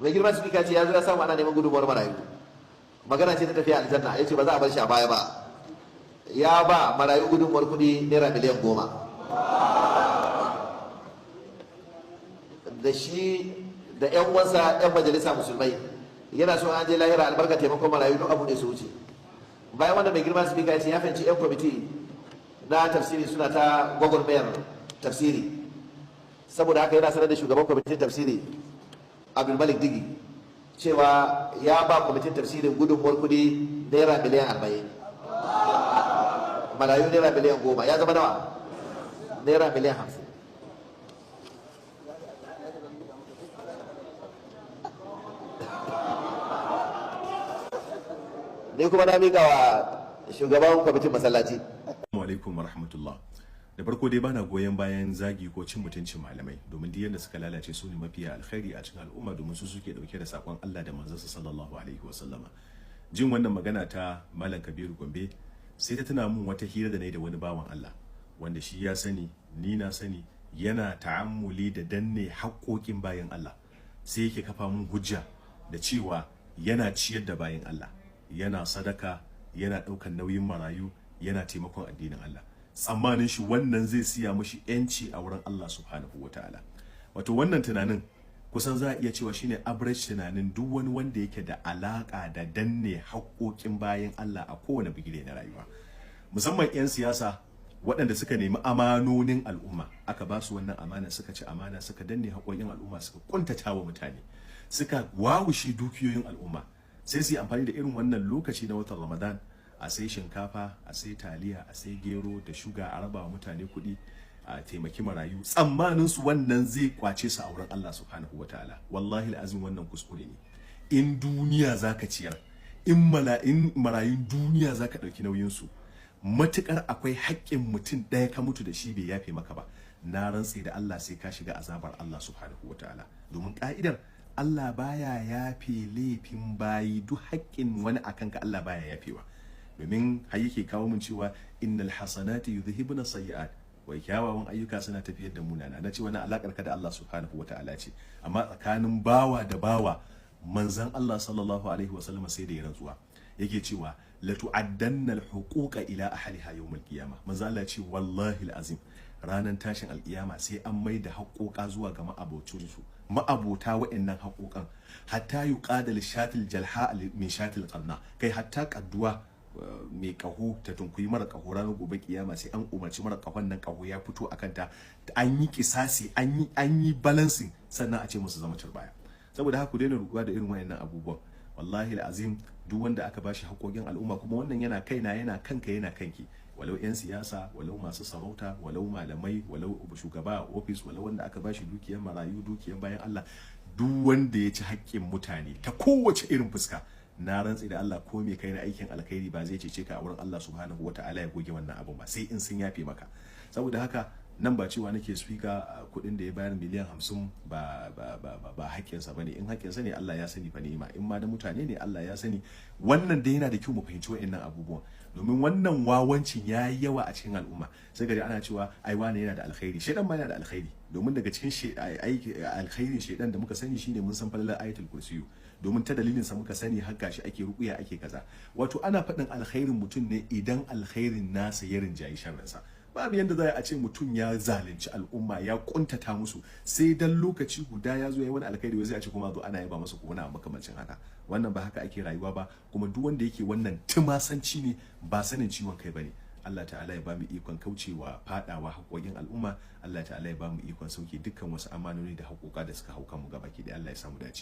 mai girma speaker ce ya zo ya samu ana neman gudunmuwar marayu, magana ce ta tafiya aljanna, ya ce ba za a bar shi a baya ba, ya ba marayu gudunmuwar kuɗi naira miliyan 10 da shi da 'yan uwansa 'yan majalisa musulmai, yana so an je lahira albarka taimakon marayu duk abu ne su wuce. Bayan wanda mai girma speaker ya ce ya fahimci 'yan kwamiti na tafsiri suna ta gwagwarmayar tafsiri, saboda haka yana sanar da shugaban kwamitin tafsiri Abdulmalik Digi cewa ya ba kwamitin tafsirin gudunmuwar kudi naira miliyan 40, marayu naira miliyan 10, ya zama nawa? Naira miliyan 50. ne kuma na miƙa wa shugaban kwamitin masallaci. Assalamu alaikum warahmatullah. Da farko dai bana goyon bayan zagi ko cin mutuncin malamai, domin duk yadda suka lalace su ne mafiya alkhairi a cikin al'umma, domin su suke dauke da sakon Allah da manzansa sallallahu alaihi wasallama. Jin wannan magana ta Malam Kabiru Gombe sai ta tuna mun wata hira da nayi da wani bawan Allah wanda shi ya sani, ni na sani, yana ta'ammuli da danne haƙoƙin bayan Allah. Sai yake kafa mun hujja da cewa yana ciyar da bayan Allah, yana sadaka, yana ɗaukan nauyin marayu, yana taimakon addinin Allah. Tsammanin shi wannan zai siya mashi yanci a wurin Allah subhanahu wataala. Wato wannan tunanin kusan za a iya cewa shine average tunanin duk wani wanda yake da alaka da danne haƙoƙin bayan Allah a kowane bigire na rayuwa, musamman 'yan siyasa waɗanda suka nemi amanonin al'umma, aka ba su wannan amana, suka ci amana, suka danne haƙoƙin al'umma, suka kuntata wa mutane, suka wawushe dukiyoyin al'umma. Sai su yi amfani da irin wannan lokaci na watan Ramadan a sai shinkafa, a sai taliya, a sai gero da shuga, a raba wa mutane kuɗi, a taimaki marayu, tsammanin su wannan zai kwace su a wurin Allah subhanahu wataala. Wallahi alazim wannan kuskure ne. In duniya zaka ciyar, in marayun duniya zaka ɗauki nauyin su, matukar akwai haƙƙin mutum ɗaya ka mutu da shi bai yafe maka ba, na rantse da Allah sai ka shiga azabar Allah subhanahu wataala. Domin ka'idar Allah baya yafe laifin bayi, duk haƙƙin wani akan ka Allah baya yafewa. Domin har yake kawo mun cewa innal hasanati yudhibuna sayyi'at, wai kyawawan ayyuka suna tafiyar da munana. Na ce wani alakar ka da Allah subhanahu wataala ce, amma tsakanin bawa da bawa manzon Allah sallallahu alaihi wasallam sai da ya rantsuwa, yake cewa la tu'addanna al-huquqa ila ahliha yawm al-qiyamah. Manzon Allah ce wallahi al-azim ranan tashin al-qiyama sai an maida haƙoƙa zuwa ga ma'abocin su, ma'abota wa'annan haƙoƙan, hatta yuqadal shatil jalha min shatil qarna, kai hatta kadduwa mai kaho ta tunkuyi mara kaho ranar gobe kiyama sai an umarci mara kahon nan kaho ya fito akan ta, an yi kisasi, an yi balancing, sannan a ce musu zama turbaya. Saboda haka ku daina ruguwa da irin wayannan abubuwan. Wallahi alazim duk wanda aka bashi haƙoƙin al'umma, kuma wannan yana kaina, yana kanka, yana kanki, walau 'yan siyasa, walau masu sarauta, walau malamai, walau shugaba a ofis, walau wanda aka bashi dukiyar marayu, dukiyar bayan Allah, duk wanda ya ci haƙƙin mutane ta kowace irin fuska, na rantsi da Allah ko me kai na aikin alkhairi ba zai cece ka a wurin Allah subhanahu wataala ya goge wannan abun ba, sai in sun yafe maka. Saboda haka nan ba cewa nake speaker kuɗin da ya bayar miliyan 50 ba haƙƙinsa bane. In haƙƙinsa ne Allah ya sani fa ni'ima, in ma da mutane ne Allah ya sani. Wannan da yana da kyau mu fahimci wa'annan abubuwan, domin wannan wawancin ya yi yawa a cikin al'umma. Sai gari ana cewa ai wane yana da alkhairi, shedan ma yana da alkhairi, domin daga cikin alkhairin shedan da muka sani shine mun san falalar ayatul kursiyu, domin ta dalilin sa muka sani har gashi ake ruƙuya, ake kaza. Wato ana faɗin alkhairin mutum ne idan alkhairin nasa ya rinjayi sharrinsa. Babu yanda za a ce mutum ya zalunci al'umma, ya kuntata musu, sai dan lokaci guda ya zo ya wani alkhairi wai sai a ce kuma zo ana yaba masa ko wani abu makamancin haka. Wannan ba haka ake rayuwa ba, kuma duk wanda yake wannan tumasanci ne, ba sanin ciwon kai bane. Allah ta'ala ya bamu ikon kaucewa fadawa haƙoƙin al'umma. Allah ta'ala ya bamu ikon sauke dukkan wasu amanoni da haƙoƙa da suka hauka mu gabaki da Allah ya samu dace.